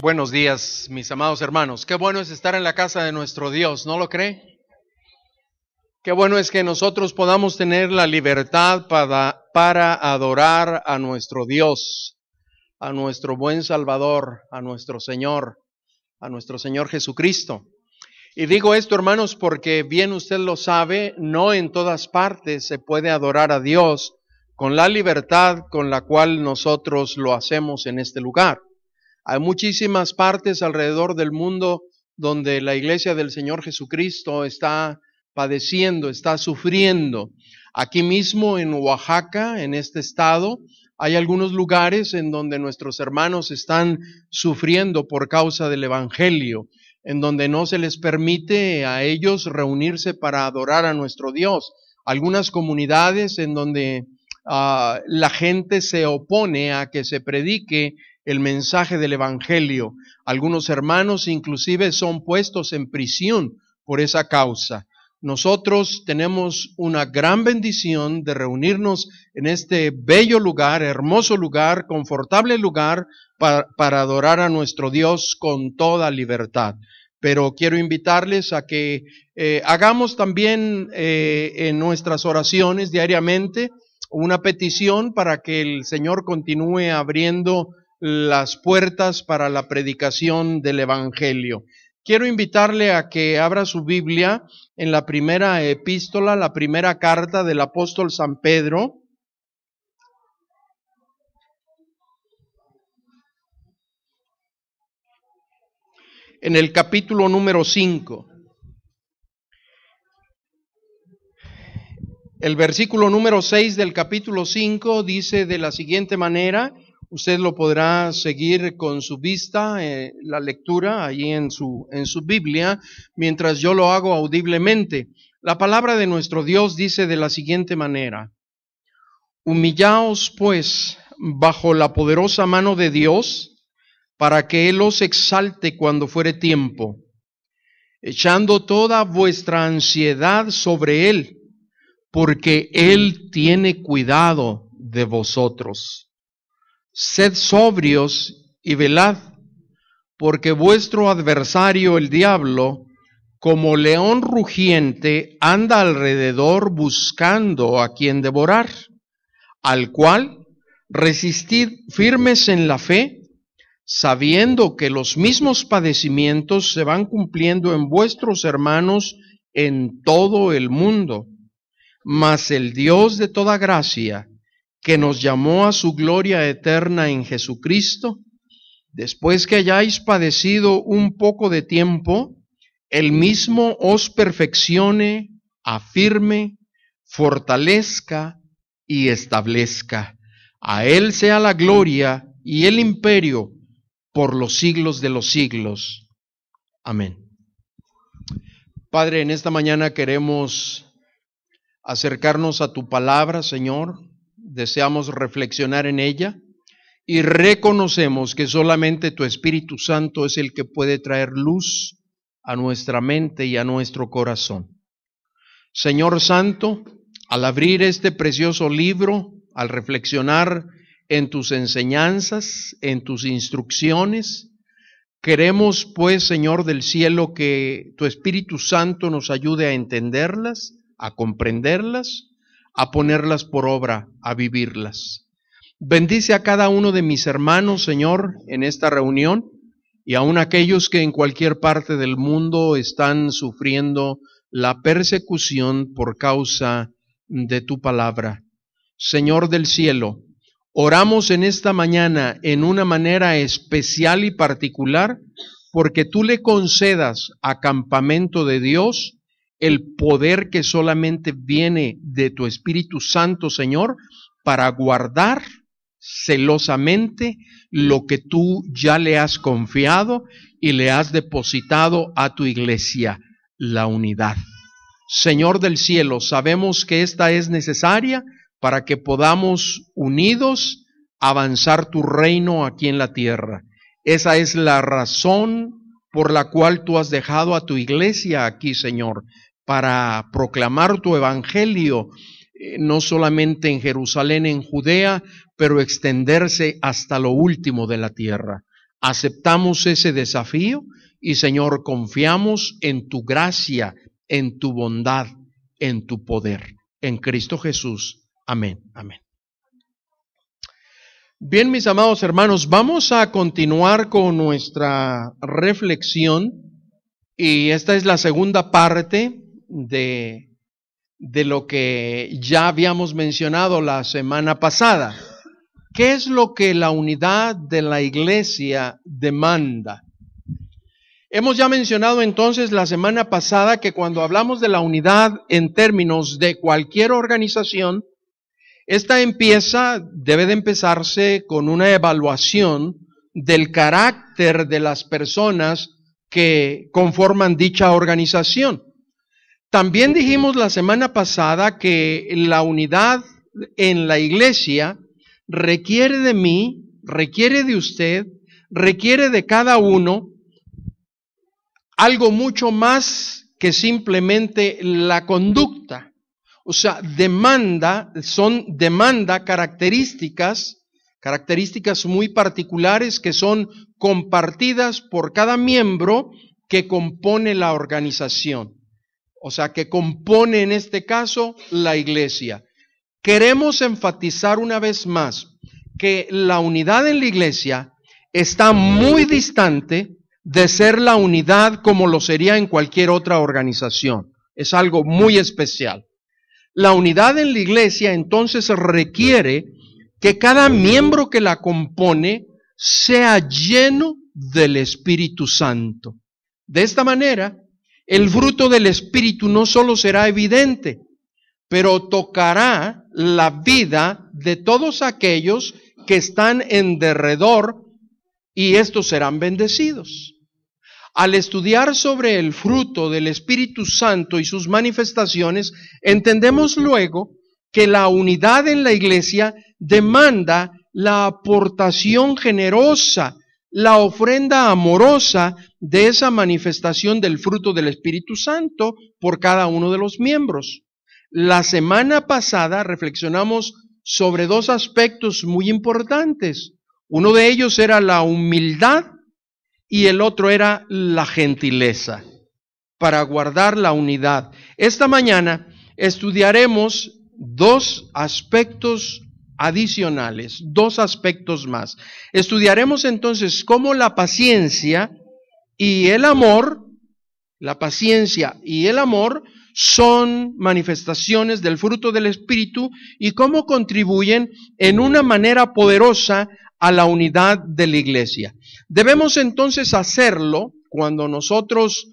Buenos días, mis amados hermanos. Qué bueno es estar en la casa de nuestro Dios, ¿no lo cree? Qué bueno es que nosotros podamos tener la libertad para adorar a nuestro Dios, a nuestro buen Salvador, a nuestro Señor Jesucristo. Y digo esto, hermanos, porque bien usted lo sabe, no en todas partes se puede adorar a Dios con la libertad con la cual nosotros lo hacemos en este lugar. Hay muchísimas partes alrededor del mundo donde la iglesia del Señor Jesucristo está padeciendo, está sufriendo. Aquí mismo en Oaxaca, en este estado, hay algunos lugares en donde nuestros hermanos están sufriendo por causa del Evangelio, en donde no se les permite a ellos reunirse para adorar a nuestro Dios. Algunas comunidades en donde la gente se opone a que se predique el mensaje del Evangelio. Algunos hermanos inclusive son puestos en prisión por esa causa. Nosotros tenemos una gran bendición de reunirnos en este bello lugar, hermoso lugar, confortable lugar para adorar a nuestro Dios con toda libertad. Pero quiero invitarles a que hagamos también en nuestras oraciones diariamente una petición para que el Señor continúe abriendo las puertas para la predicación del Evangelio. Quiero invitarle a que abra su Biblia en la primera epístola, la primera carta del apóstol San Pedro. En el capítulo número 5. El versículo número 6 del capítulo 5 dice de la siguiente manera. Usted lo podrá seguir con su vista, la lectura allí en su Biblia, mientras yo lo hago audiblemente. La palabra de nuestro Dios dice de la siguiente manera: Humillaos pues bajo la poderosa mano de Dios, para que Él os exalte cuando fuere tiempo, echando toda vuestra ansiedad sobre Él, porque Él tiene cuidado de vosotros. Sed sobrios y velad, porque vuestro adversario el diablo, como león rugiente, anda alrededor buscando a quien devorar, al cual resistid firmes en la fe, sabiendo que los mismos padecimientos se van cumpliendo en vuestros hermanos en todo el mundo. Mas el Dios de toda gracia, que nos llamó a su gloria eterna en Jesucristo, después que hayáis padecido un poco de tiempo, Él mismo os perfeccione, afirme, fortalezca y establezca. A Él sea la gloria y el imperio por los siglos de los siglos. Amén. Padre, en esta mañana queremos acercarnos a tu palabra, Señor. Deseamos reflexionar en ella y reconocemos que solamente tu Espíritu Santo es el que puede traer luz a nuestra mente y a nuestro corazón. Señor Santo, al abrir este precioso libro, al reflexionar en tus enseñanzas, en tus instrucciones, queremos pues, Señor del cielo, que tu Espíritu Santo nos ayude a entenderlas, a comprenderlas, a ponerlas por obra, a vivirlas. Bendice a cada uno de mis hermanos, Señor, en esta reunión, y aun aquellos que en cualquier parte del mundo están sufriendo la persecución por causa de tu palabra. Señor del cielo, oramos en esta mañana en una manera especial y particular, porque tú le concedas a Campamento de Dios el poder que solamente viene de tu Espíritu Santo, Señor, para guardar celosamente lo que tú ya le has confiado y le has depositado a tu iglesia, la unidad. Señor del cielo, sabemos que esta es necesaria para que podamos unidos avanzar tu reino aquí en la tierra. Esa es la razón por la cual tú has dejado a tu iglesia aquí, Señor, para proclamar tu evangelio, no solamente en Jerusalén, en Judea, pero extenderse hasta lo último de la tierra. Aceptamos ese desafío y, Señor, confiamos en tu gracia, en tu bondad, en tu poder. En Cristo Jesús. Amén. Amén. Bien, mis amados hermanos, vamos a continuar con nuestra reflexión y esta es la segunda parte de lo que ya habíamos mencionado la semana pasada. ¿Qué es lo que la unidad de la iglesia demanda? Hemos ya mencionado entonces la semana pasada que cuando hablamos de la unidad en términos de cualquier organización, esta debe de empezarse con una evaluación del carácter de las personas que conforman dicha organización. También dijimos la semana pasada que la unidad en la iglesia requiere de mí, requiere de usted, requiere de cada uno algo mucho más que simplemente la conducta. O sea, demanda características muy particulares que son compartidas por cada miembro que compone la organización. O sea, que compone en este caso la iglesia. Queremos enfatizar una vez más que la unidad en la iglesia está muy distante de ser la unidad como lo sería en cualquier otra organización. Es algo muy especial. La unidad en la iglesia entonces requiere que cada miembro que la compone sea lleno del Espíritu Santo. De esta manera, el fruto del Espíritu no solo será evidente, pero tocará la vida de todos aquellos que están en derredor y estos serán bendecidos. Al estudiar sobre el fruto del Espíritu Santo y sus manifestaciones, entendemos luego que la unidad en la iglesia demanda la aportación generosa, la ofrenda amorosa de esa manifestación del fruto del Espíritu Santo por cada uno de los miembros. La semana pasada reflexionamos sobre dos aspectos muy importantes. Uno de ellos era la humildad y el otro era la gentileza, para guardar la unidad. Esta mañana estudiaremos dos aspectos adicionales, dos aspectos más. Estudiaremos entonces cómo la paciencia y el amor son manifestaciones del fruto del Espíritu y cómo contribuyen en una manera poderosa a la unidad de la iglesia. Debemos entonces hacerlo cuando nosotros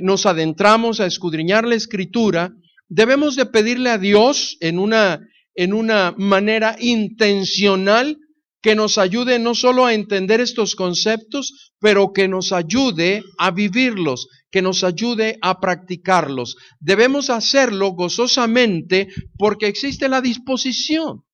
nos adentramos a escudriñar la Escritura. Debemos de pedirle a Dios en una manera intencional que nos ayude no solo a entender estos conceptos, pero que nos ayude a vivirlos, que nos ayude a practicarlos. Debemos hacerlo gozosamente porque existe la disposición.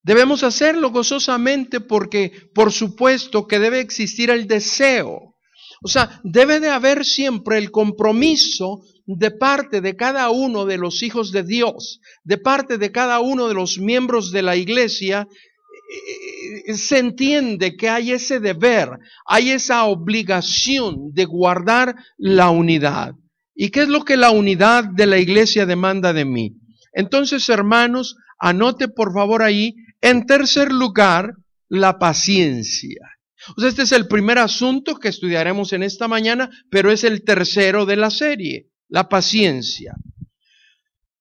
Debemos hacerlo gozosamente porque, por supuesto, que debe existir el deseo. O sea, debe de haber siempre el compromiso de parte de cada uno de los hijos de Dios, de parte de cada uno de los miembros de la iglesia. Se entiende que hay ese deber, hay esa obligación de guardar la unidad. ¿Y qué es lo que la unidad de la iglesia demanda de mí? Entonces, hermanos, anote por favor ahí, en tercer lugar, la paciencia. O sea, este es el primer asunto que estudiaremos en esta mañana, pero es el tercero de la serie, la paciencia.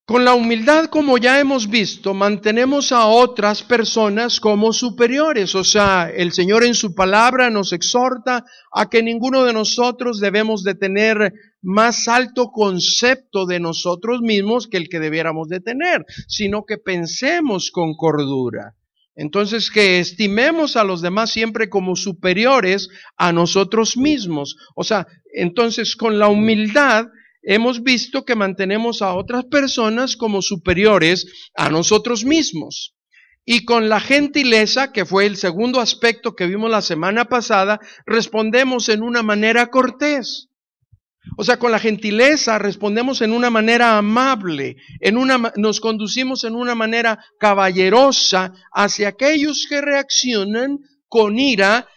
Con la humildad, como ya hemos visto, mantenemos a otras personas como superiores. O sea, el Señor en su palabra nos exhorta a que ninguno de nosotros debemos de tener más alto concepto de nosotros mismos que el que debiéramos de tener, sino que pensemos con cordura. Entonces, que estimemos a los demás siempre como superiores a nosotros mismos. O sea, entonces con la humildad hemos visto que mantenemos a otras personas como superiores a nosotros mismos. Y con la gentileza, que fue el segundo aspecto que vimos la semana pasada, respondemos en una manera cortés. O sea, con la gentileza respondemos en una manera amable, nos conducimos en una manera caballerosa hacia aquellos que reaccionan con ira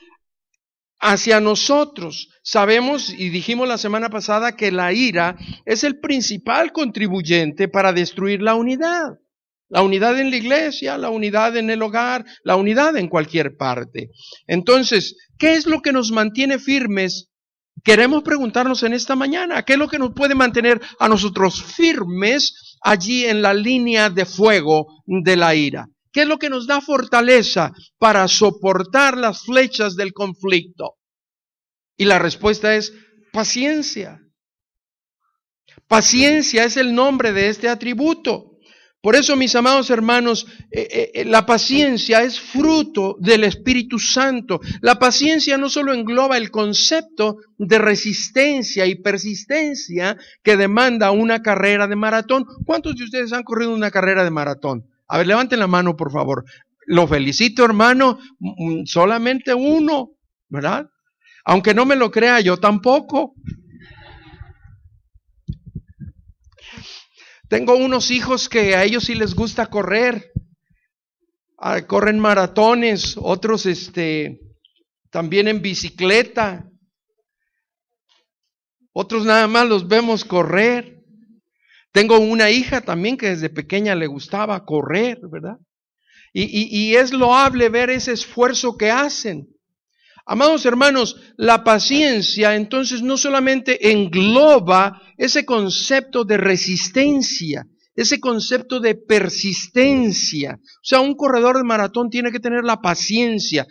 hacia nosotros. Sabemos y dijimos la semana pasada que la ira es el principal contribuyente para destruir la unidad. La unidad en la iglesia, la unidad en el hogar, la unidad en cualquier parte. Entonces, ¿qué es lo que nos mantiene firmes? Queremos preguntarnos en esta mañana, ¿qué es lo que nos puede mantener a nosotros firmes allí en la línea de fuego de la ira? ¿Qué es lo que nos da fortaleza para soportar las flechas del conflicto? Y la respuesta es paciencia. Paciencia es el nombre de este atributo. Por eso, mis amados hermanos, la paciencia es fruto del Espíritu Santo. La paciencia no solo engloba el concepto de resistencia y persistencia que demanda una carrera de maratón. ¿Cuántos de ustedes han corrido una carrera de maratón? A ver, levanten la mano, por favor. Lo felicito, hermano. Solamente uno, ¿verdad? Aunque no me lo crea, yo tampoco. Tengo unos hijos que a ellos sí les gusta correr. Corren maratones, otros también en bicicleta. Otros nada más los vemos correr. Tengo una hija también que desde pequeña le gustaba correr, ¿verdad? Y es loable ver ese esfuerzo que hacen. Amados hermanos, la paciencia entonces no solamente engloba ese concepto de resistencia, ese concepto de persistencia. O sea, un corredor de maratón tiene que tener la paciencia,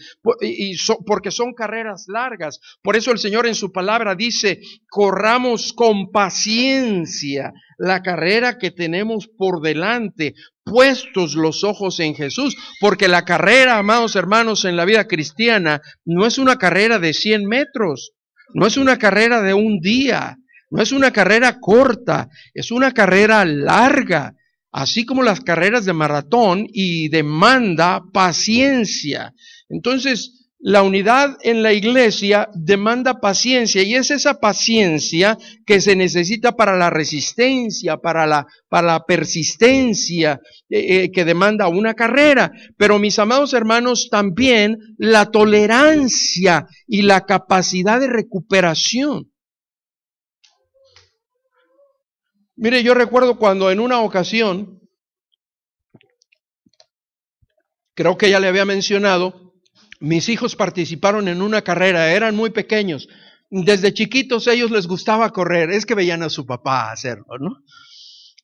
porque son carreras largas. Por eso el Señor en su palabra dice, corramos con paciencia la carrera que tenemos por delante, puestos los ojos en Jesús, porque la carrera, amados hermanos, en la vida cristiana no es una carrera de 100 metros, no es una carrera de un día, no es una carrera corta, es una carrera larga, así como las carreras de maratón, y demanda paciencia. Entonces, la unidad en la iglesia demanda paciencia, y es esa paciencia que se necesita para la resistencia, para la persistencia que demanda una carrera. Pero mis amados hermanos, también la tolerancia y la capacidad de recuperación. Mire, yo recuerdo cuando en una ocasión, creo que ya le había mencionado, mis hijos participaron en una carrera, eran muy pequeños. Desde chiquitos ellos les gustaba correr, es que veían a su papá hacerlo, ¿no?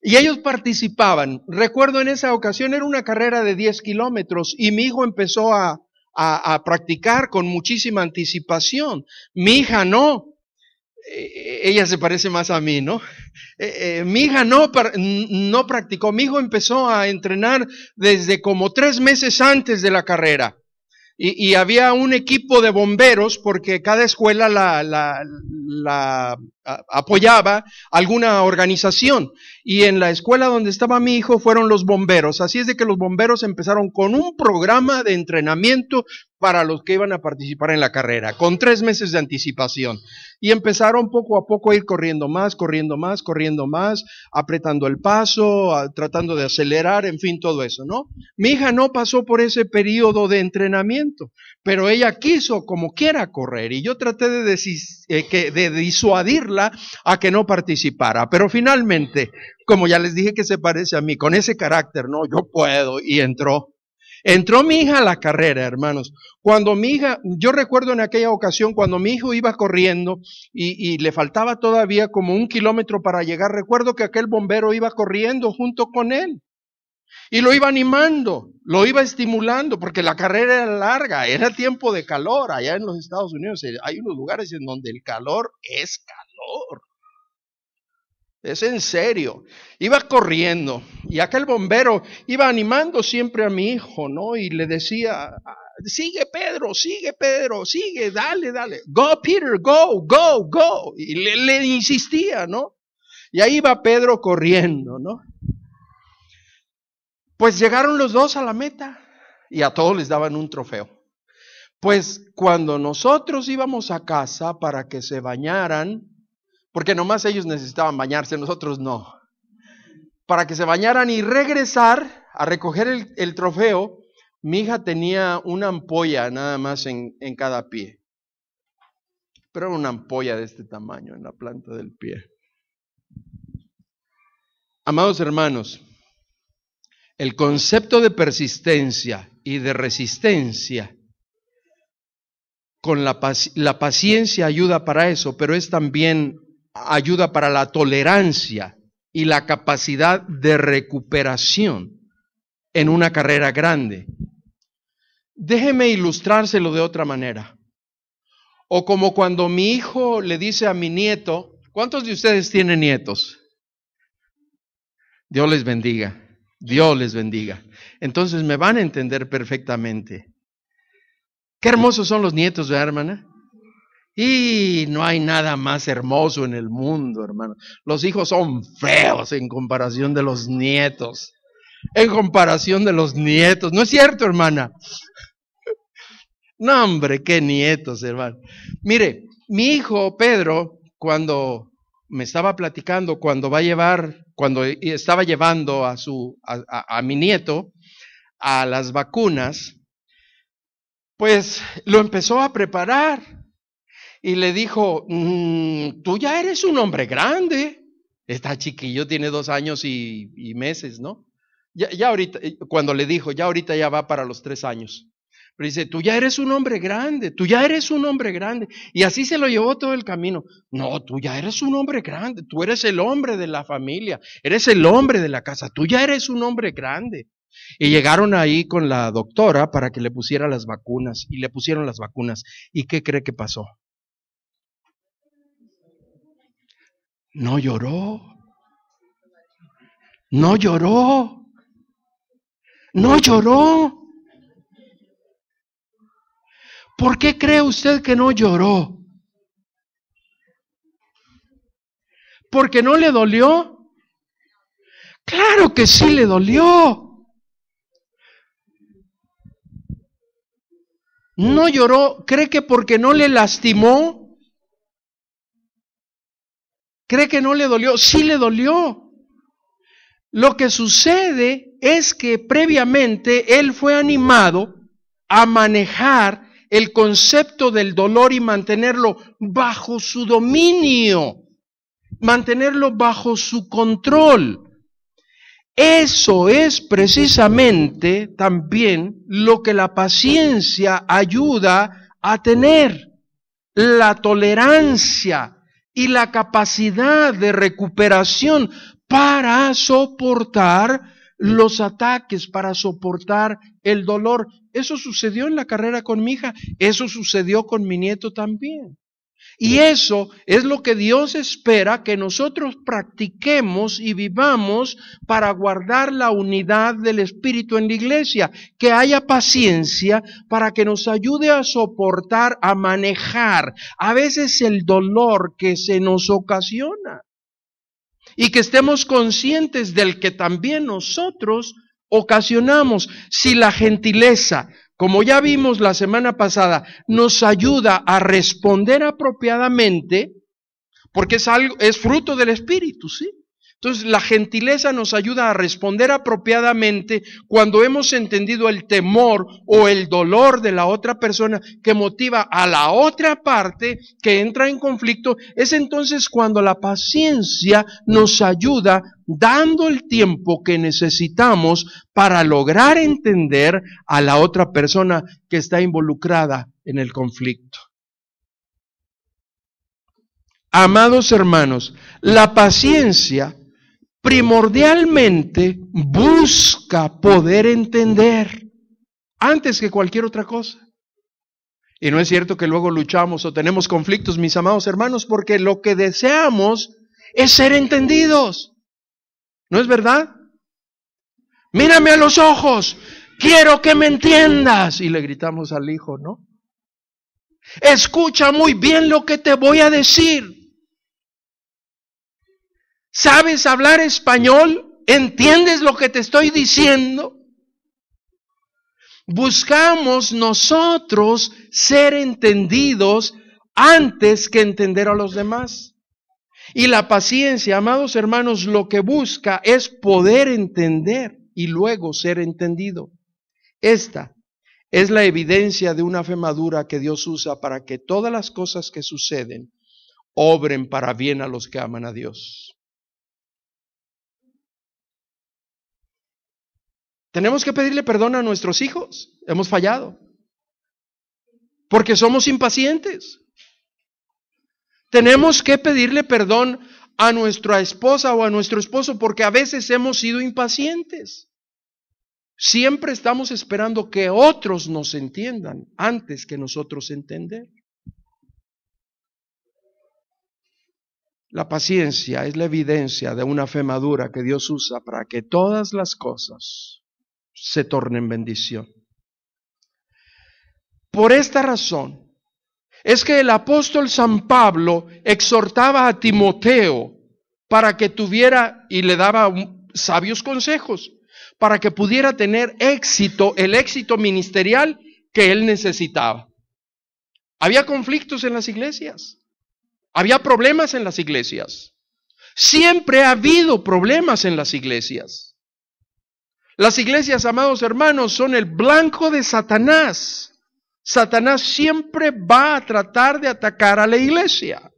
Y ellos participaban. Recuerdo en esa ocasión era una carrera de 10 kilómetros y mi hijo empezó a practicar con muchísima anticipación. Mi hija no. Ella se parece más a mí, ¿no? Mi hija no practicó. Mi hijo empezó a entrenar desde como 3 meses antes de la carrera. Y había un equipo de bomberos porque cada escuela la apoyaba alguna organización. Y en la escuela donde estaba mi hijo fueron los bomberos. Así es de que los bomberos empezaron con un programa de entrenamiento para los que iban a participar en la carrera, con 3 meses de anticipación. Y empezaron poco a poco a ir corriendo más, apretando el paso, tratando de acelerar, en fin, todo eso, ¿no? Mi hija no pasó por ese periodo de entrenamiento, pero ella quiso como quiera correr, y yo traté de disuadirla a que no participara, pero finalmente, como ya les dije que se parece a mí, con ese carácter, no, yo puedo, y entró. Entró mi hija a la carrera, hermanos. Cuando mi hija, yo recuerdo en aquella ocasión, cuando mi hijo iba corriendo y le faltaba todavía como 1 kilómetro para llegar, recuerdo que aquel bombero iba corriendo junto con él. Y lo iba animando, lo iba estimulando, porque la carrera era larga, era tiempo de calor. Allá en los Estados Unidos hay unos lugares en donde el calor es calor. Es en serio. Iba corriendo y aquel bombero iba animando siempre a mi hijo, ¿no? Y le decía, sigue Pedro, sigue, dale. Go Peter, go. Y le insistía, ¿no? Y ahí iba Pedro corriendo, ¿no? Pues llegaron los dos a la meta y a todos les daban un trofeo. Pues cuando nosotros íbamos a casa para que se bañaran, porque nomás ellos necesitaban bañarse, nosotros no. Para que se bañaran y regresar a recoger el trofeo, mi hija tenía una ampolla nada más en cada pie. pero una ampolla de este tamaño en la planta del pie. Amados hermanos, el concepto de persistencia y de resistencia, con la paciencia ayuda para eso, pero es también ayuda para la tolerancia y la capacidad de recuperación en una carrera grande. Déjeme ilustrárselo de otra manera. O como cuando mi hijo le dice a mi nieto, ¿cuántos de ustedes tienen nietos? Dios les bendiga, Dios les bendiga. Entonces me van a entender perfectamente. Qué hermosos son los nietos, ¿verdad, hermana? Y no hay nada más hermoso en el mundo, hermano. Los hijos son feos en comparación de los nietos. En comparación de los nietos. ¿No es cierto, hermana? No, hombre, qué nietos, hermano. Mire, mi hijo Pedro, cuando me estaba platicando, cuando estaba llevando a mi nieto a las vacunas, pues lo empezó a preparar y le dijo, tú ya eres un hombre grande. Está chiquillo, tiene 2 años y meses, ¿no? Ya ahorita, cuando le dijo, ya ahorita ya va para los 3 años. Pero dice, tú ya eres un hombre grande, tú ya eres un hombre grande. Y así se lo llevó todo el camino. No, tú ya eres un hombre grande, tú eres el hombre de la familia, eres el hombre de la casa, tú ya eres un hombre grande. Y llegaron ahí con la doctora para que le pusiera las vacunas, y le pusieron las vacunas. ¿Y qué cree que pasó? No lloró. No lloró. No lloró. ¿Por qué cree usted que no lloró? ¿Porque no le dolió? Claro que sí le dolió. No lloró. ¿Cree que porque no le lastimó? ¿Cree que no le dolió? Sí le dolió. Lo que sucede es que previamente él fue animado a manejar el concepto del dolor y mantenerlo bajo su dominio, mantenerlo bajo su control. Eso es precisamente también lo que la paciencia ayuda a tener, la tolerancia y la capacidad de recuperación para soportar los ataques, para soportar el dolor. Eso sucedió en la carrera con mi hija, eso sucedió con mi nieto también. Y eso es lo que Dios espera que nosotros practiquemos y vivamos para guardar la unidad del Espíritu en la iglesia, que haya paciencia para que nos ayude a soportar, a manejar a veces el dolor que se nos ocasiona. Y que estemos conscientes del que también nosotros ocasionamos. Si la gentileza, como ya vimos la semana pasada, nos ayuda a responder apropiadamente, porque es fruto del Espíritu, ¿sí? Entonces la gentileza nos ayuda a responder apropiadamente cuando hemos entendido el temor o el dolor de la otra persona que motiva a la otra parte que entra en conflicto. Es entonces cuando la paciencia nos ayuda dando el tiempo que necesitamos para lograr entender a la otra persona que está involucrada en el conflicto. Amados hermanos, la paciencia primordialmente busca poder entender antes que cualquier otra cosa. Y no es cierto que luego luchamos o tenemos conflictos, mis amados hermanos, porque lo que deseamos es ser entendidos. ¿No es verdad? Mírame a los ojos, quiero que me entiendas. Y le gritamos al hijo, ¿no? Escucha muy bien lo que te voy a decir. ¿Sabes hablar español? ¿Entiendes lo que te estoy diciendo? Buscamos nosotros ser entendidos antes que entender a los demás. Y la paciencia, amados hermanos, lo que busca es poder entender y luego ser entendido. Esta es la evidencia de una fe madura que Dios usa para que todas las cosas que suceden obren para bien a los que aman a Dios. Tenemos que pedirle perdón a nuestros hijos. Hemos fallado. Porque somos impacientes. Tenemos que pedirle perdón a nuestra esposa o a nuestro esposo porque a veces hemos sido impacientes. Siempre estamos esperando que otros nos entiendan antes que nosotros entender. La paciencia es la evidencia de una fe madura que Dios usa para que todas las cosas se tornen bendición. Por esta razón es que el apóstol San Pablo exhortaba a Timoteo para que tuviera y le daba sabios consejos para que pudiera tener éxito, el éxito ministerial que él necesitaba. Había conflictos en las iglesias, había problemas en las iglesias. Siempre ha habido problemas en las iglesias. Las iglesias, amados hermanos, son el blanco de Satanás. Satanás siempre va a tratar de atacar a la iglesia.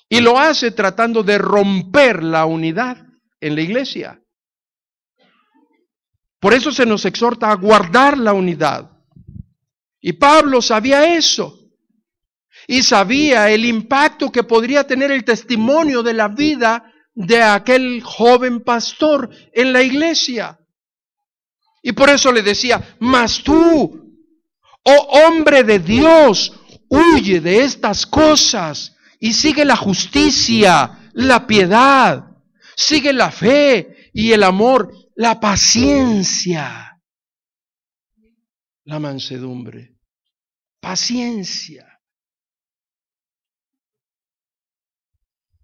Y lo hace tratando de romper la unidad en la iglesia. Por eso se nos exhorta a guardar la unidad. Y Pablo sabía eso. Y sabía el impacto que podría tener el testimonio de la vida de aquel joven pastor en la iglesia. Y por eso le decía, mas tú, oh hombre de Dios, huye de estas cosas y sigue la justicia, la piedad, sigue la fe y el amor, la paciencia, la mansedumbre, paciencia.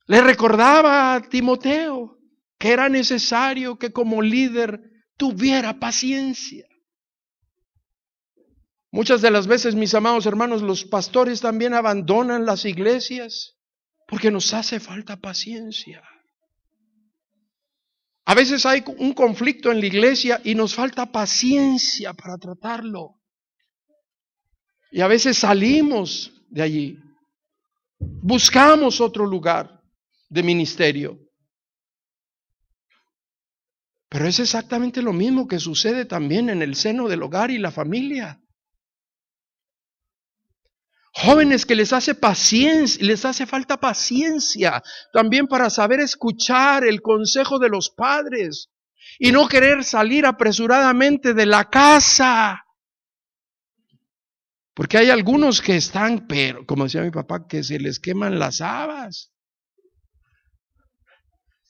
Le recordaba a Timoteo que era necesario que como líder tuviera paciencia. Muchas de las veces, mis amados hermanos, los pastores también abandonan las iglesias porque nos hace falta paciencia. A veces hay un conflicto en la iglesia y nos falta paciencia para tratarlo. Y a veces salimos de allí, buscamos otro lugar de ministerio. Pero es exactamente lo mismo que sucede también en el seno del hogar y la familia. Jóvenes que les hace paciencia, les hace falta paciencia también para saber escuchar el consejo de los padres y no querer salir apresuradamente de la casa. Porque hay algunos que están, pero como decía mi papá, que se les queman las habas.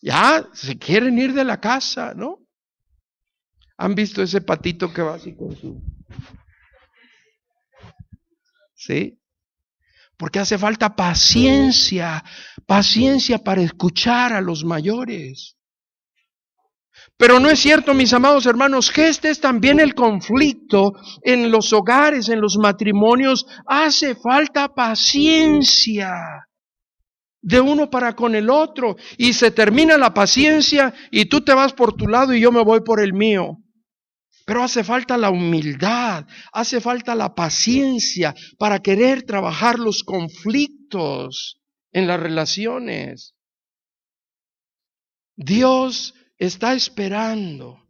Ya se quieren ir de la casa, ¿no? ¿Han visto ese patito que va así con su... ¿Sí? Porque hace falta paciencia, paciencia para escuchar a los mayores. Pero no es cierto, mis amados hermanos, que este es también el conflicto en los hogares, en los matrimonios. Hace falta paciencia de uno para con el otro. Y se termina la paciencia y tú te vas por tu lado y yo me voy por el mío. Pero hace falta la humildad, hace falta la paciencia para querer trabajar los conflictos en las relaciones. Dios está esperando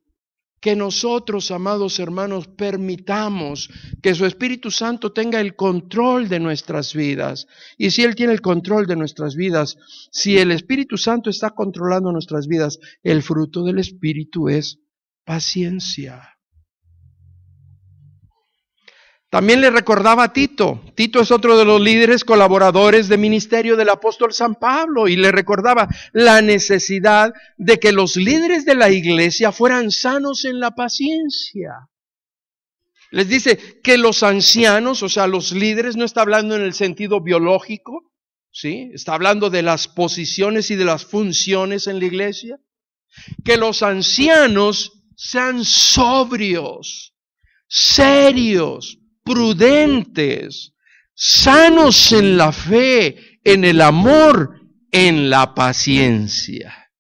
que nosotros, amados hermanos, permitamos que su Espíritu Santo tenga el control de nuestras vidas. Y si Él tiene el control de nuestras vidas, si el Espíritu Santo está controlando nuestras vidas, el fruto del Espíritu es paciencia. También le recordaba a Tito. Tito es otro de los líderes colaboradores de ministerio del apóstol San Pablo y le recordaba la necesidad de que los líderes de la iglesia fueran sanos en la paciencia. Les dice que los ancianos, o sea, los líderes, no está hablando en el sentido biológico, ¿sí? Está hablando de las posiciones y de las funciones en la iglesia. Que los ancianos sean sobrios, serios, prudentes, sanos en la fe, en el amor, en la paciencia.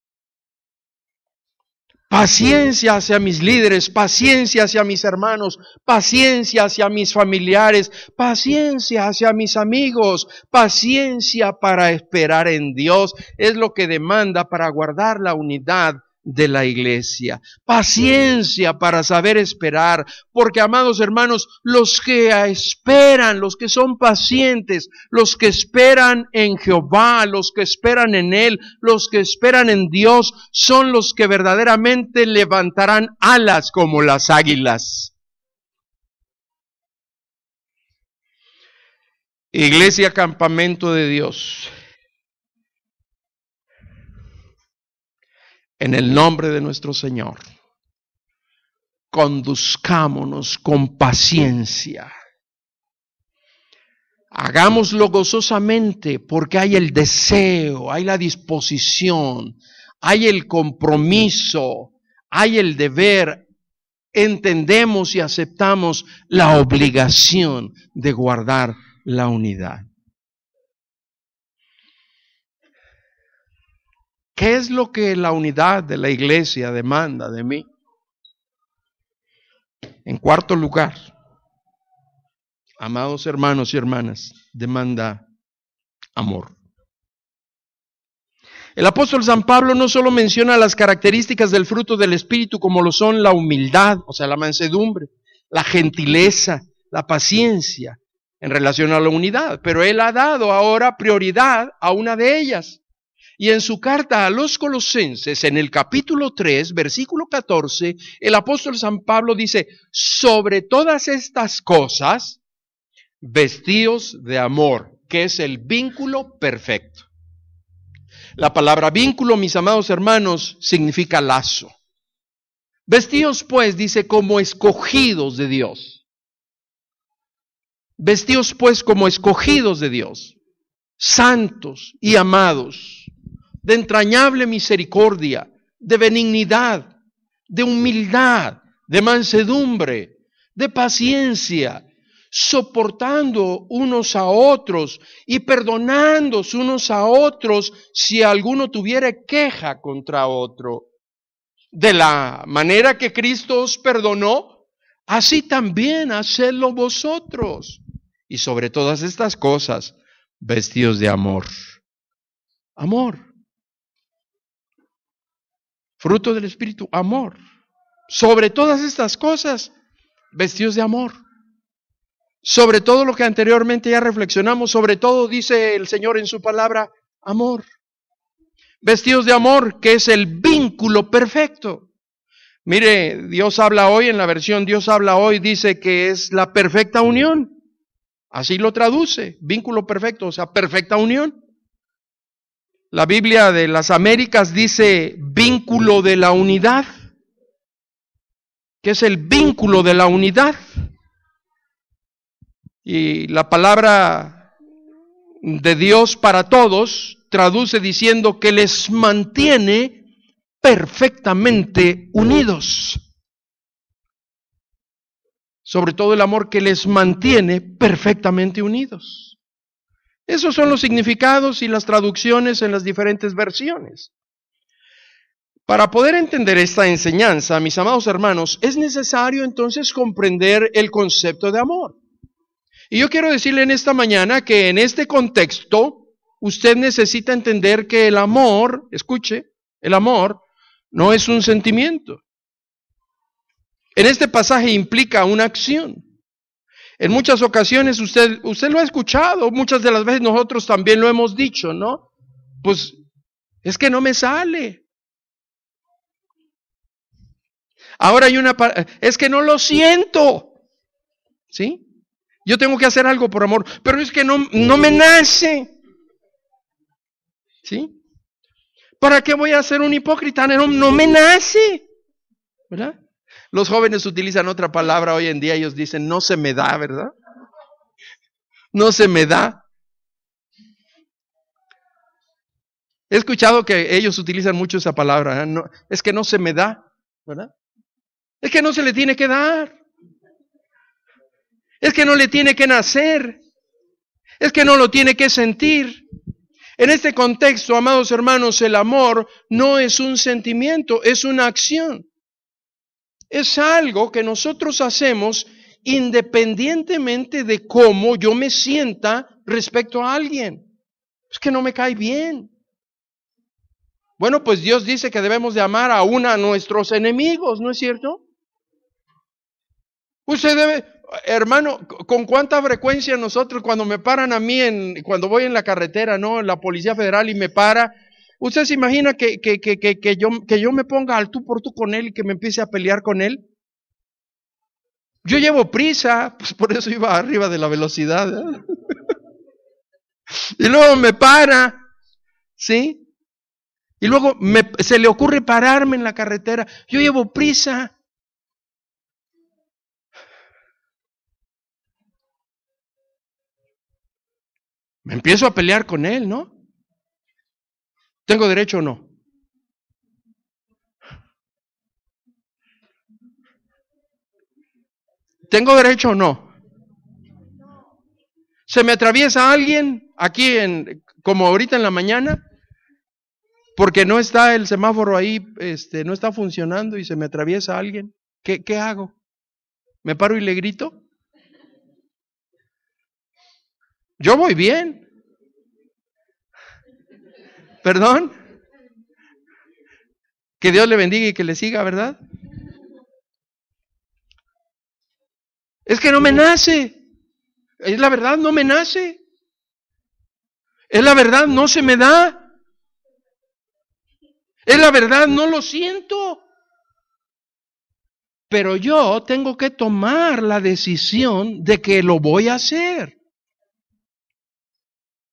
Paciencia hacia mis líderes, paciencia hacia mis hermanos, paciencia hacia mis familiares, paciencia hacia mis amigos, paciencia para esperar en Dios. Es lo que demanda para guardar la unidad de la iglesia. Paciencia para saber esperar, porque amados hermanos, los que esperan, los que son pacientes, los que esperan en Jehová, los que esperan en Él, los que esperan en Dios, son los que verdaderamente levantarán alas como las águilas. Iglesia Campamento de Dios, en el nombre de nuestro Señor, conduzcámonos con paciencia. Hagámoslo gozosamente porque hay el deseo, hay la disposición, hay el compromiso, hay el deber. Entendemos y aceptamos la obligación de guardar la unidad. ¿Qué es lo que la unidad de la iglesia demanda de mí? En cuarto lugar, amados hermanos y hermanas, demanda amor. El apóstol San Pablo no solo menciona las características del fruto del Espíritu como lo son la humildad, o sea, la mansedumbre, la gentileza, la paciencia en relación a la unidad, pero él ha dado ahora prioridad a una de ellas. Y en su carta a los Colosenses, en el capítulo 3, versículo 14, el apóstol San Pablo dice, sobre todas estas cosas, vestíos de amor, que es el vínculo perfecto. La palabra vínculo, mis amados hermanos, significa lazo. Vestíos pues, dice, como escogidos de Dios. Vestíos pues como escogidos de Dios, santos y amados, de entrañable misericordia, de benignidad, de humildad, de mansedumbre, de paciencia, soportando unos a otros y perdonándose unos a otros si alguno tuviera queja contra otro. De la manera que Cristo os perdonó, así también hacedlo vosotros. Y sobre todas estas cosas, vestidos de amor. Amor. Fruto del Espíritu, amor. Sobre todas estas cosas, vestidos de amor. Sobre todo lo que anteriormente ya reflexionamos, sobre todo dice el Señor en su palabra, amor. Vestidos de amor, que es el vínculo perfecto. Mire, Dios habla hoy, en la versión Dios habla hoy, dice que es la perfecta unión. Así lo traduce, vínculo perfecto, o sea, perfecta unión. La Biblia de las Américas dice vínculo de la unidad, que es el vínculo de la unidad. Y la palabra de Dios para todos traduce diciendo que les mantiene perfectamente unidos. Sobre todo el amor que les mantiene perfectamente unidos. Esos son los significados y las traducciones en las diferentes versiones. Para poder entender esta enseñanza, mis amados hermanos, es necesario entonces comprender el concepto de amor. Y yo quiero decirle en esta mañana que en este contexto, usted necesita entender que el amor, escuche, el amor no es un sentimiento. En este pasaje implica una acción. En muchas ocasiones usted lo ha escuchado, muchas de las veces nosotros también lo hemos dicho, ¿no? Pues es que no me sale. Ahora hay es que no lo siento, ¿sí? Yo tengo que hacer algo por amor, pero es que no me nace, ¿sí? ¿Para qué voy a ser un hipócrita? No me nace, ¿verdad? Los jóvenes utilizan otra palabra hoy en día, ellos dicen, no se me da, ¿verdad? No se me da. He escuchado que ellos utilizan mucho esa palabra, ¿eh? No, es que no se me da, ¿verdad? Es que no se le tiene que dar. Es que no le tiene que nacer. Es que no lo tiene que sentir. En este contexto, amados hermanos, el amor no es un sentimiento, es una acción. Es algo que nosotros hacemos independientemente de cómo yo me sienta respecto a alguien. Es que no me cae bien. Bueno, pues Dios dice que debemos de amar aún a nuestros enemigos, ¿no es cierto? Usted debe, hermano, ¿con cuánta frecuencia nosotros cuando me paran a mí, cuando voy en la carretera, ¿no? La Policía Federal y me para, ¿usted se imagina que yo me ponga al tú por tú con él y que me empiece a pelear con él? Yo llevo prisa, pues por eso iba arriba de la velocidad, ¿eh? Y luego me para, ¿sí? Y luego se le ocurre pararme en la carretera. Yo llevo prisa. Me empiezo a pelear con él, ¿no? ¿Tengo derecho o no? ¿Tengo derecho o no? Se me atraviesa alguien aquí como ahorita en la mañana, porque no está el semáforo ahí, no está funcionando y se me atraviesa alguien. ¿Qué hago? ¿Me paro y le grito? Yo voy bien. ¿Perdón? Que Dios le bendiga y que le siga, ¿verdad? Es que no me nace. Es la verdad, no me nace. Es la verdad, no se me da. Es la verdad, no lo siento. Pero yo tengo que tomar la decisión de que lo voy a hacer.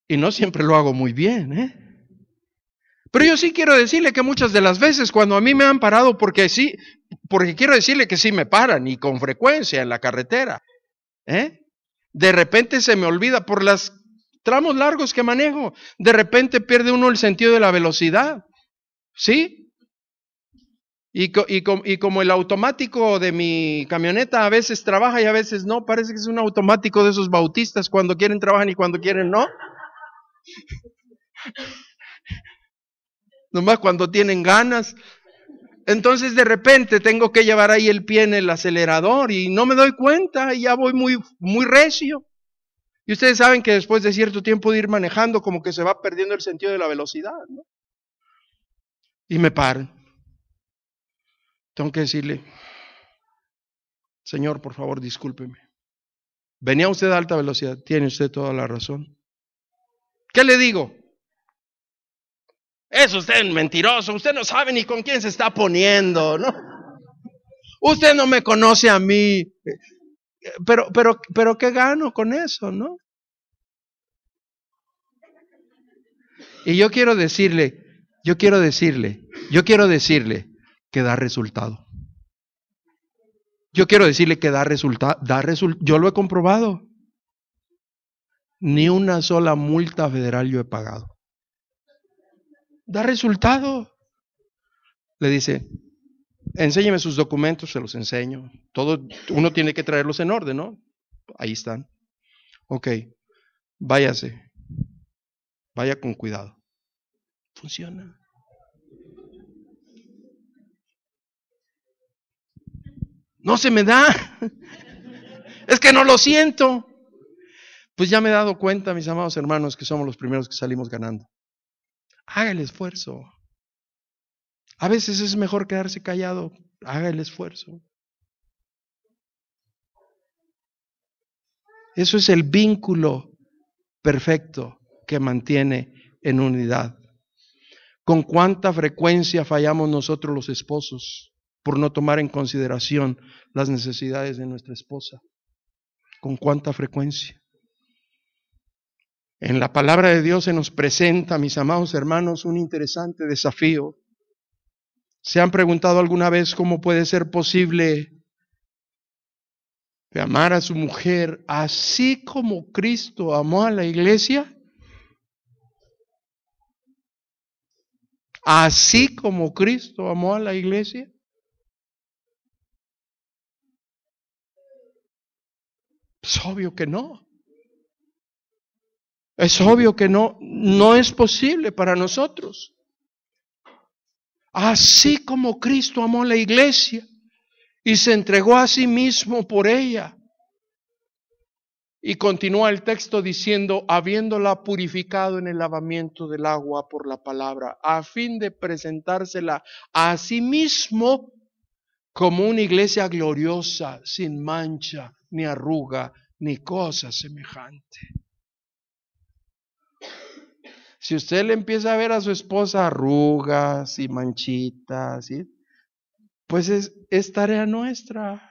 Y no siempre lo hago muy bien, ¿eh? Pero yo sí quiero decirle que muchas de las veces cuando a mí me han parado, porque quiero decirle que sí me paran y con frecuencia en la carretera, ¿eh? De repente se me olvida por los tramos largos que manejo, de repente pierde uno el sentido de la velocidad, ¿sí? Y como el automático de mi camioneta a veces trabaja y a veces no, parece que es un automático de esos bautistas, cuando quieren trabajan y cuando quieren no. Nomás cuando tienen ganas. Entonces de repente tengo que llevar ahí el pie en el acelerador y no me doy cuenta y ya voy muy, muy recio. Y ustedes saben que después de cierto tiempo de ir manejando como que se va perdiendo el sentido de la velocidad, ¿no? Y me paran. Tengo que decirle, Señor, por favor, discúlpeme. Venía usted a alta velocidad, tiene usted toda la razón. ¿Qué le digo? Es usted mentiroso, usted no sabe ni con quién se está poniendo, ¿no? Usted no me conoce a mí. Pero ¿qué gano con eso, no? Y yo quiero decirle que da resultado. Yo quiero decirle que da resultado, yo lo he comprobado. Ni una sola multa federal yo he pagado. Da resultado. Le dice, enséñeme sus documentos, se los enseño. Todo, uno tiene que traerlos en orden, ¿no? Ahí están. Ok, váyase. Vaya con cuidado. Funciona. No se me da. Es que no lo siento. Pues ya me he dado cuenta, mis amados hermanos, que somos los primeros que salimos ganando. Haga el esfuerzo. A veces es mejor quedarse callado. Haga el esfuerzo. Eso es el vínculo perfecto que mantiene en unidad. ¿Con cuánta frecuencia fallamos nosotros los esposos por no tomar en consideración las necesidades de nuestra esposa? ¿Con cuánta frecuencia? En la palabra de Dios se nos presenta, mis amados hermanos, un interesante desafío. ¿Se han preguntado alguna vez cómo puede ser posible amar a su mujer así como Cristo amó a la iglesia? Así como Cristo amó a la iglesia. Es obvio que no. Es obvio que no es posible para nosotros. Así como Cristo amó a la iglesia y se entregó a sí mismo por ella. Y continúa el texto diciendo, habiéndola purificado en el lavamiento del agua por la palabra, a fin de presentársela a sí mismo como una iglesia gloriosa, sin mancha, ni arruga, ni cosa semejante. Si usted le empieza a ver a su esposa arrugas y manchitas, ¿sí? Pues es tarea nuestra.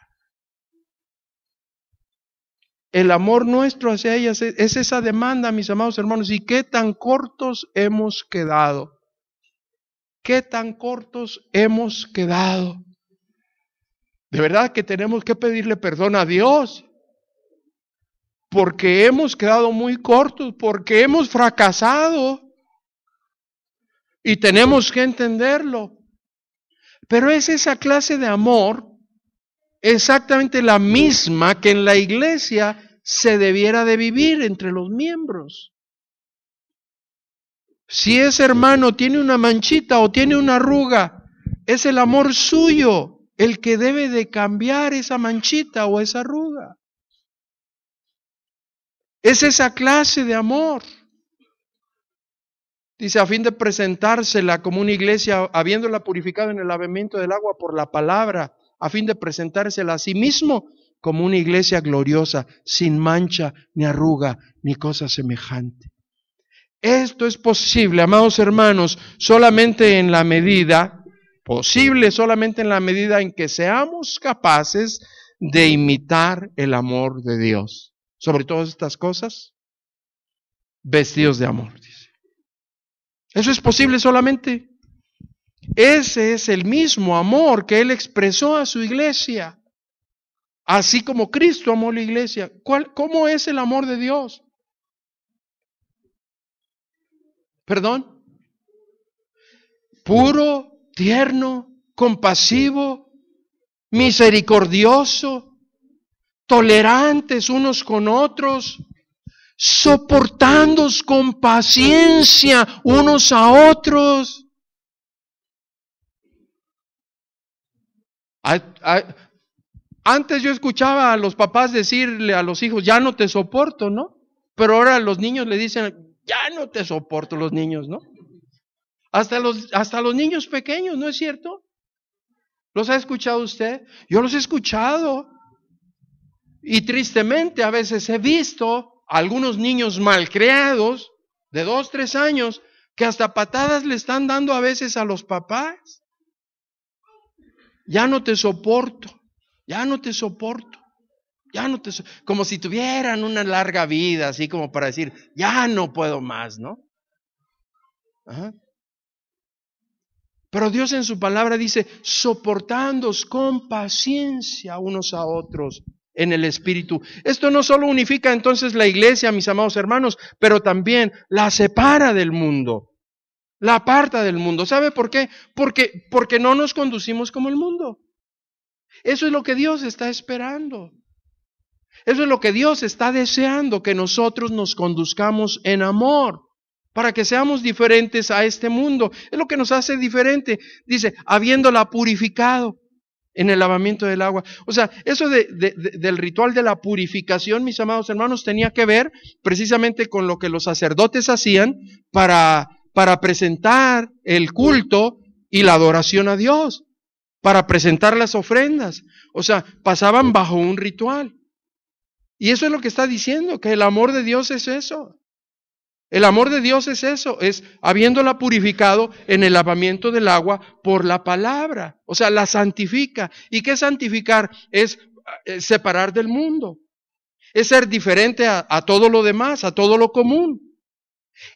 El amor nuestro hacia ellas es esa demanda, mis amados hermanos. ¿Y qué tan cortos hemos quedado? ¿Qué tan cortos hemos quedado? De verdad que tenemos que pedirle perdón a Dios. Porque hemos quedado muy cortos, porque hemos fracasado. Y tenemos que entenderlo. Pero es esa clase de amor exactamente la misma que en la iglesia se debiera de vivir entre los miembros. Si ese hermano tiene una manchita o tiene una arruga, es el amor suyo el que debe de cambiar esa manchita o esa arruga. Es esa clase de amor. Dice, a fin de presentársela como una iglesia, habiéndola purificado en el lavamiento del agua por la palabra, a fin de presentársela a sí mismo como una iglesia gloriosa, sin mancha, ni arruga, ni cosa semejante. Esto es posible, amados hermanos, solamente en la medida en que seamos capaces de imitar el amor de Dios. Sobre todas estas cosas, vestidos de amor, dice. Eso es posible solamente. Ese es el mismo amor que Él expresó a su iglesia. Así como Cristo amó la iglesia. ¿Cómo es el amor de Dios? ¿Perdón? Puro, tierno, compasivo, misericordioso, tolerantes unos con otros, soportándoos con paciencia unos a otros. Antes yo escuchaba a los papás decirle a los hijos, ya no te soporto, ¿no? Pero ahora los niños le dicen, ya no te soporto, los niños, ¿no? Hasta los niños pequeños, ¿no es cierto? ¿Los ha escuchado usted? Yo los he escuchado. Y tristemente a veces he visto a algunos niños malcriados de 2, 3 años que hasta patadas le están dando a veces a los papás. Ya no te soporto, ya no te soporto, ya no te soporto. Como si tuvieran una larga vida, así como para decir, ya no puedo más, ¿no? Ajá. Pero Dios en su palabra dice, soportándoos con paciencia unos a otros en el Espíritu. Esto no solo unifica entonces la iglesia, mis amados hermanos, pero también la separa del mundo, la aparta del mundo. ¿Sabe por qué? Porque no nos conducimos como el mundo. Eso es lo que Dios está esperando. Eso es lo que Dios está deseando, que nosotros nos conduzcamos en amor, para que seamos diferentes a este mundo. Es lo que nos hace diferente. Dice, habiéndola purificado en el lavamiento del agua. O sea, eso del ritual de la purificación, mis amados hermanos, tenía que ver precisamente con lo que los sacerdotes hacían para presentar el culto y la adoración a Dios, para presentar las ofrendas. O sea, pasaban bajo un ritual. Y eso es lo que está diciendo, que el amor de Dios es eso. El amor de Dios es eso, es habiéndola purificado en el lavamiento del agua por la palabra. O sea, la santifica. ¿Y qué santificar? Es separar del mundo. Es ser diferente a todo lo demás, a todo lo común.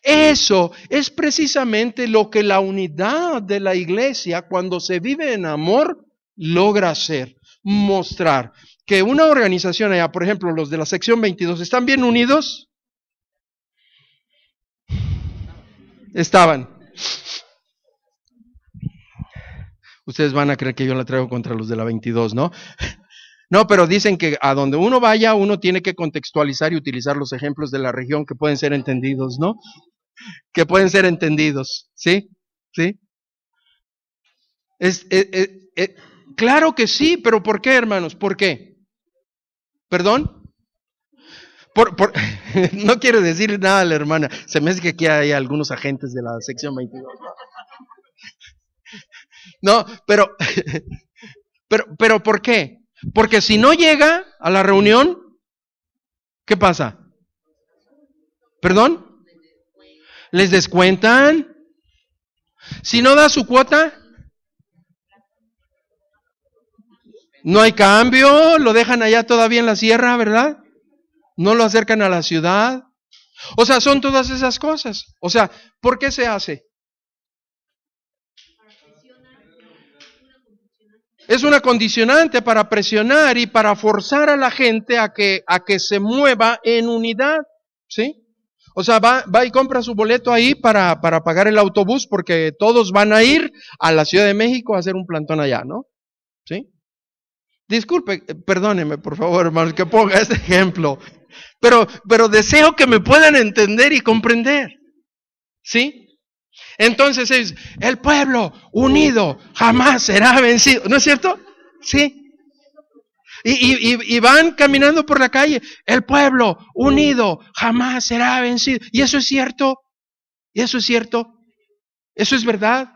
Eso es precisamente lo que la unidad de la iglesia, cuando se vive en amor, logra hacer, mostrar. Que una organización allá, por ejemplo, los de la sección 22, ¿están bien unidos? Estaban. Ustedes van a creer que yo la traigo contra los de la 22, ¿no? No, pero dicen que a donde uno vaya, uno tiene que contextualizar y utilizar los ejemplos de la región que pueden ser entendidos, ¿no? Que pueden ser entendidos, ¿sí? ¿Sí? Es, es- es- es- claro que sí, pero ¿por qué, hermanos? ¿Por qué? ¿Perdón? No quiero decir nada a la hermana. Se me hace que aquí hay algunos agentes de la sección 22. No, pero ¿por qué? Porque si no llega a la reunión, ¿qué pasa? ¿Perdón? ¿Les descuentan? Si no da su cuota, no hay cambio, lo dejan allá todavía en la sierra, ¿verdad? No lo acercan a la ciudad. O sea, son todas esas cosas. O sea, ¿por qué se hace? Es una condicionante para presionar y para forzar a la gente a que se mueva en unidad, ¿sí? O sea, va y compra su boleto ahí para pagar el autobús porque todos van a ir a la Ciudad de México a hacer un plantón allá, ¿no? ¿Sí? Disculpe, perdóneme, por favor, hermanos, que ponga este ejemplo. Pero deseo que me puedan entender y comprender, ¿sí? Entonces es, el pueblo unido jamás será vencido, ¿no es cierto? Sí. Y van caminando por la calle, el pueblo unido jamás será vencido. Y eso es cierto, y eso es cierto, eso es verdad.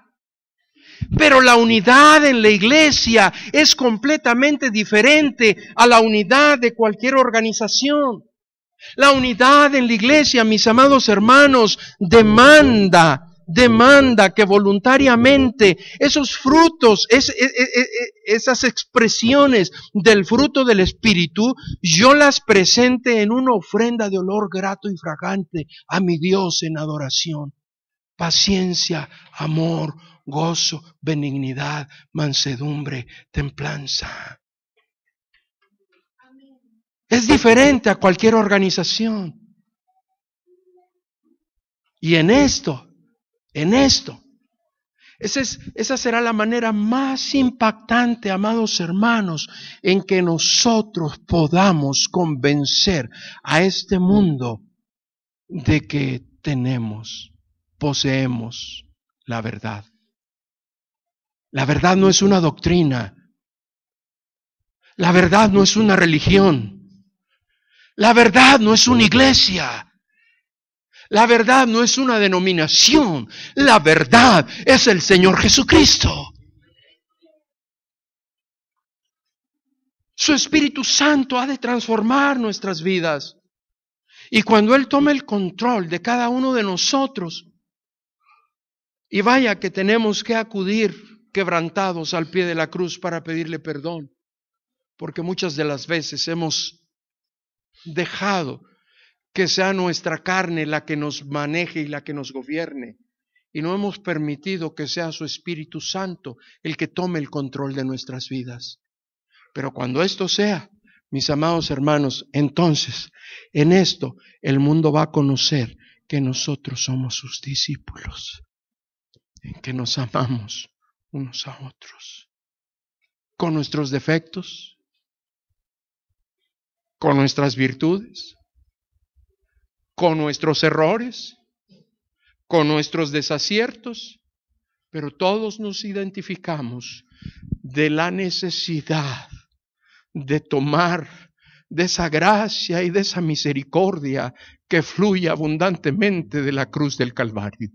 Pero la unidad en la iglesia es completamente diferente a la unidad de cualquier organización. La unidad en la iglesia, mis amados hermanos, demanda que voluntariamente esos frutos, esas expresiones del fruto del Espíritu, yo las presente en una ofrenda de olor grato y fragante a mi Dios en adoración. Paciencia, amor, gozo, benignidad, mansedumbre, templanza. Es diferente a cualquier organización. Y en esto, esa será la manera más impactante, amados hermanos, en que nosotros podamos convencer a este mundo de que poseemos la verdad. La verdad no es una doctrina. La verdad no es una religión. La verdad no es una iglesia. La verdad no es una denominación. La verdad es el Señor Jesucristo. Su Espíritu Santo ha de transformar nuestras vidas. Y cuando Él tome el control de cada uno de nosotros, y vaya que tenemos que acudir quebrantados al pie de la cruz para pedirle perdón, porque muchas de las veces hemos dejado que sea nuestra carne la que nos maneje y la que nos gobierne, y no hemos permitido que sea su Espíritu Santo el que tome el control de nuestras vidas. Pero cuando esto sea, mis amados hermanos, entonces en esto el mundo va a conocer que nosotros somos sus discípulos, en que nos amamos unos a otros, con nuestros defectos, con nuestras virtudes, con nuestros errores, con nuestros desaciertos, pero todos nos identificamos de la necesidad de tomar de esa gracia y de esa misericordia que fluye abundantemente de la cruz del Calvario.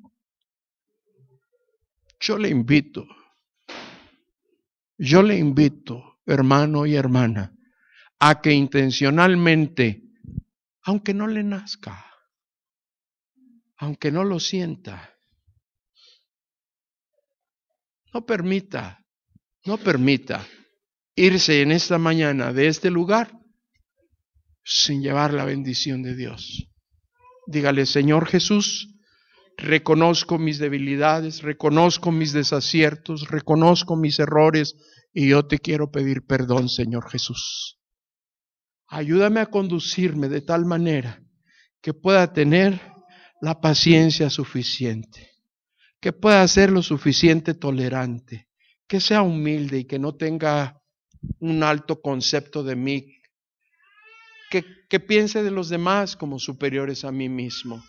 Yo le invito, hermano y hermana, a que intencionalmente, aunque no le nazca, aunque no lo sienta, no permita irse en esta mañana de este lugar sin llevar la bendición de Dios. Dígale, Señor Jesús, reconozco mis debilidades, reconozco mis desaciertos, reconozco mis errores y yo te quiero pedir perdón, Señor Jesús. Ayúdame a conducirme de tal manera que pueda tener la paciencia suficiente, que pueda ser lo suficiente tolerante, que sea humilde y que no tenga un alto concepto de mí, que piense de los demás como superiores a mí mismo.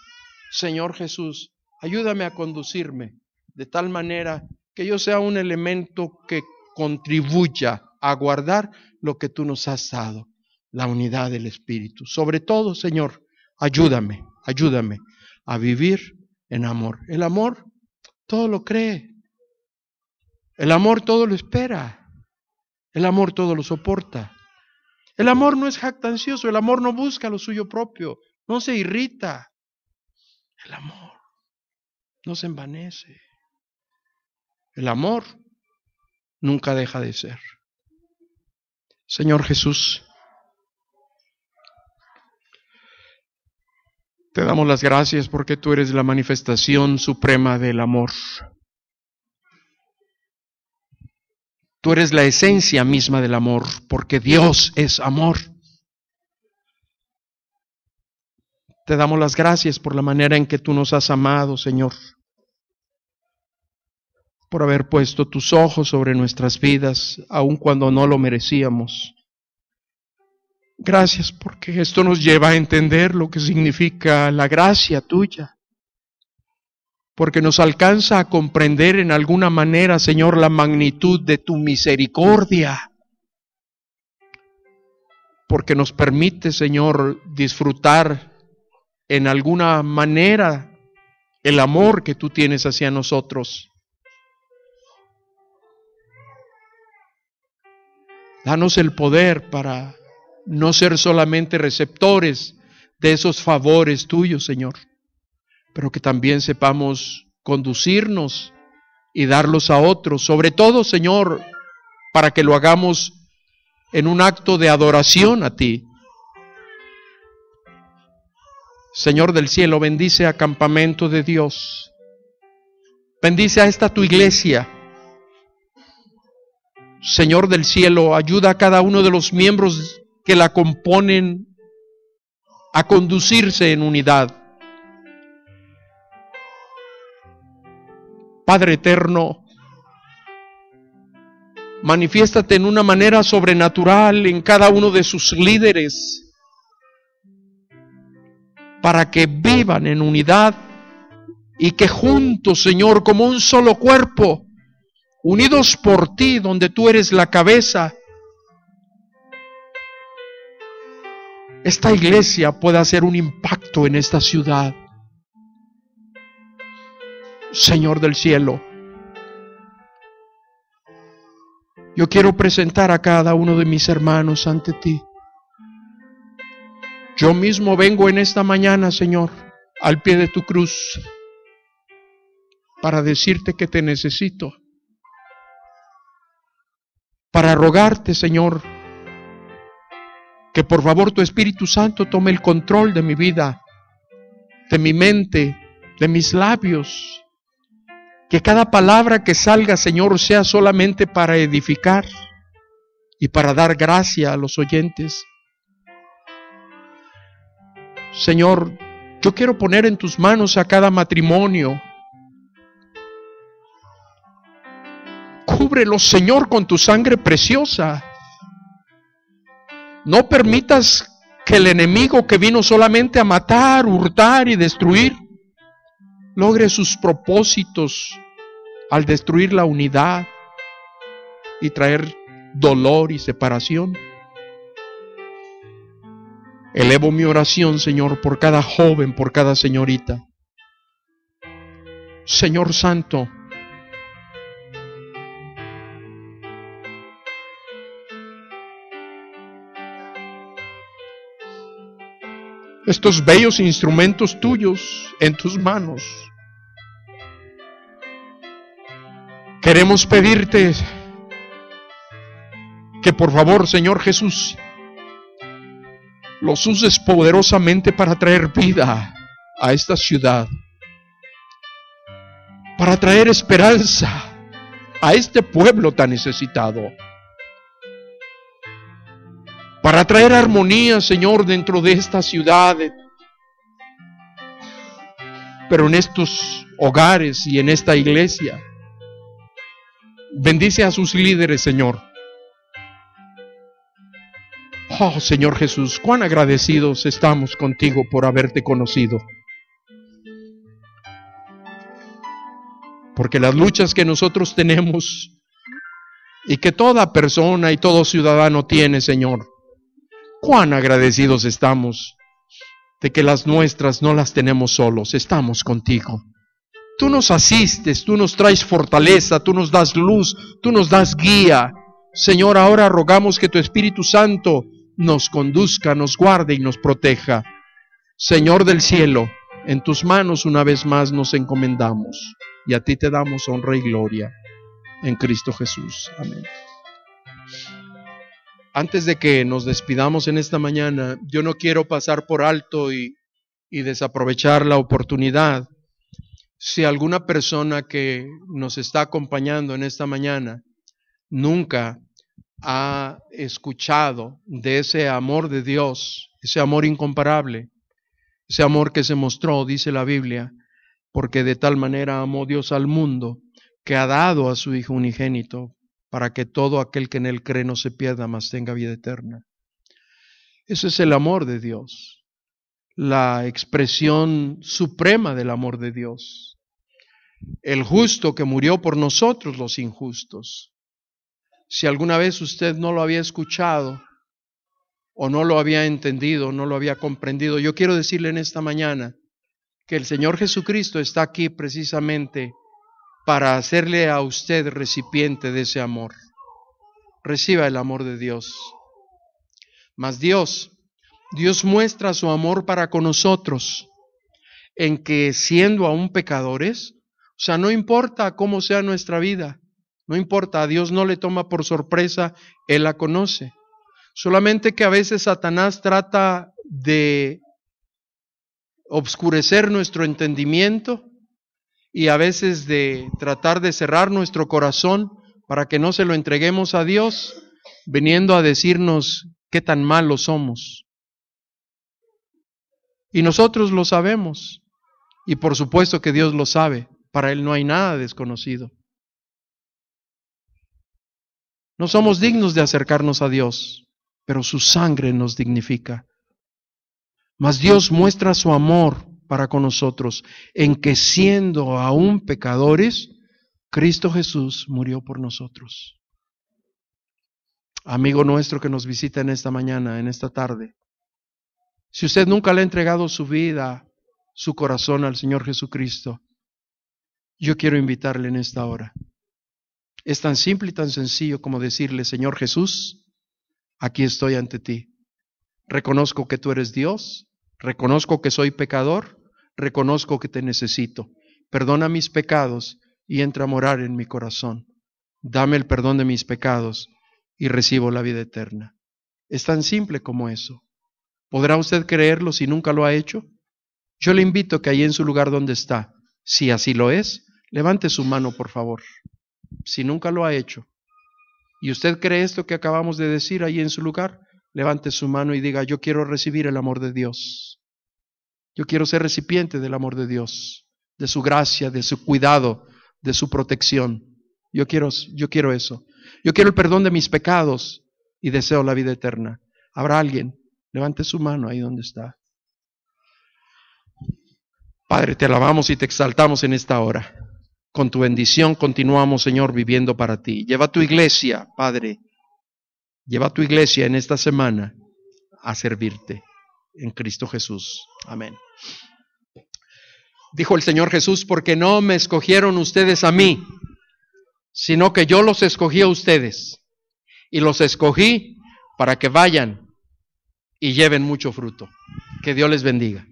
Señor Jesús, ayúdame a conducirme de tal manera que yo sea un elemento que contribuya a guardar lo que tú nos has dado, la unidad del Espíritu. Sobre todo, Señor, ayúdame a vivir en amor. El amor todo lo cree. El amor todo lo espera. El amor todo lo soporta. El amor no es jactancioso, el amor no busca lo suyo propio, no se irrita. El amor no se envanece. El amor nunca deja de ser. Señor Jesús, te damos las gracias porque tú eres la manifestación suprema del amor. Tú eres la esencia misma del amor, porque Dios es amor. Te damos las gracias por la manera en que tú nos has amado, Señor, por haber puesto tus ojos sobre nuestras vidas, aun cuando no lo merecíamos. Gracias porque esto nos lleva a entender lo que significa la gracia tuya, porque nos alcanza a comprender en alguna manera, Señor, la magnitud de tu misericordia, porque nos permite, Señor, disfrutar en alguna manera el amor que tú tienes hacia nosotros. Danos el poder para no ser solamente receptores de esos favores tuyos, Señor, pero que también sepamos conducirnos y darlos a otros. Sobre todo, Señor, para que lo hagamos en un acto de adoración a ti. Señor del cielo, bendice a Campamento de Dios. Bendice a esta tu iglesia. Señor del cielo, ayuda a cada uno de los miembros que la componen a conducirse en unidad. Padre eterno, manifiéstate en una manera sobrenatural en cada uno de sus líderes, para que vivan en unidad y que juntos, Señor, como un solo cuerpo, unidos por ti, donde tú eres la cabeza, esta iglesia pueda hacer un impacto en esta ciudad. Señor del cielo, yo quiero presentar a cada uno de mis hermanos ante ti. Yo mismo vengo en esta mañana, Señor, al pie de tu cruz, para decirte que te necesito, para rogarte, Señor, que por favor tu Espíritu Santo tome el control de mi vida, de mi mente, de mis labios. Que cada palabra que salga, Señor, sea solamente para edificar y para dar gracia a los oyentes. Señor, yo quiero poner en tus manos a cada matrimonio. Cúbrelos, Señor, con tu sangre preciosa. No permitas que el enemigo que vino solamente a matar, hurtar y destruir, logre sus propósitos al destruir la unidad y traer dolor y separación. Elevo mi oración, Señor, por cada joven, por cada señorita. Señor Santo, estos bellos instrumentos tuyos en tus manos, queremos pedirte que por favor, Señor Jesús, los uses poderosamente para traer vida a esta ciudad, para traer esperanza a este pueblo tan necesitado, para traer armonía, Señor, dentro de esta ciudad, pero en estos hogares y en esta iglesia. Bendice a sus líderes, Señor. Oh, Señor Jesús, cuán agradecidos estamos contigo por haberte conocido. Porque las luchas que nosotros tenemos y que toda persona y todo ciudadano tiene, Señor, cuán agradecidos estamos de que las nuestras no las tenemos solos, estamos contigo. Tú nos asistes, tú nos traes fortaleza, tú nos das luz, tú nos das guía. Señor, ahora rogamos que tu Espíritu Santo nos conduzca, nos guarde y nos proteja. Señor del cielo, en tus manos una vez más nos encomendamos y a ti te damos honra y gloria en Cristo Jesús. Amén. Antes de que nos despidamos en esta mañana, yo no quiero pasar por alto y desaprovechar la oportunidad. Si alguna persona que nos está acompañando en esta mañana nunca ha escuchado de ese amor de Dios, ese amor incomparable, ese amor que se mostró, dice la Biblia, porque de tal manera amó Dios al mundo, que ha dado a su Hijo unigénito, para que todo aquel que en él cree no se pierda, mas tenga vida eterna. Ese es el amor de Dios, la expresión suprema del amor de Dios. El justo que murió por nosotros los injustos. Si alguna vez usted no lo había escuchado o no lo había entendido, no lo había comprendido, yo quiero decirle en esta mañana que el Señor Jesucristo está aquí precisamente para hacerle a usted recipiente de ese amor. Reciba el amor de Dios. Mas Dios muestra su amor para con nosotros en que siendo aún pecadores, o sea, no importa cómo sea nuestra vida, no importa, a Dios no le toma por sorpresa, Él la conoce. Solamente que a veces Satanás trata de obscurecer nuestro entendimiento y a veces de tratar de cerrar nuestro corazón para que no se lo entreguemos a Dios, viniendo a decirnos qué tan malos somos. Y nosotros lo sabemos, y por supuesto que Dios lo sabe, para Él no hay nada desconocido. No somos dignos de acercarnos a Dios, pero su sangre nos dignifica. Mas Dios muestra su amor para con nosotros, en que siendo aún pecadores, Cristo Jesús murió por nosotros. Amigo nuestro que nos visita en esta mañana, en esta tarde, si usted nunca le ha entregado su vida, su corazón al Señor Jesucristo, yo quiero invitarle en esta hora. Es tan simple y tan sencillo como decirle: Señor Jesús, aquí estoy ante ti. Reconozco que tú eres Dios, reconozco que soy pecador, reconozco que te necesito. Perdona mis pecados y entra a morar en mi corazón. Dame el perdón de mis pecados y recibo la vida eterna. Es tan simple como eso. ¿Podrá usted creerlo si nunca lo ha hecho? Yo le invito que ahí en su lugar donde está, si así lo es, levante su mano, por favor. Si nunca lo ha hecho y usted cree esto que acabamos de decir ahí en su lugar, levante su mano y diga: yo quiero recibir el amor de Dios. Yo quiero ser recipiente del amor de Dios, de su gracia, de su cuidado, de su protección. Yo quiero eso. Yo quiero el perdón de mis pecados y deseo la vida eterna. ¿Habrá alguien? Levante su mano ahí donde está. Padre, te alabamos y te exaltamos en esta hora. Con tu bendición continuamos, Señor, viviendo para ti. Lleva tu iglesia, Padre. Lleva tu iglesia en esta semana a servirte en Cristo Jesús. Amén. Dijo el Señor Jesús: porque no me escogieron ustedes a mí, sino que yo los escogí a ustedes. Y los escogí para que vayan y lleven mucho fruto. Que Dios les bendiga.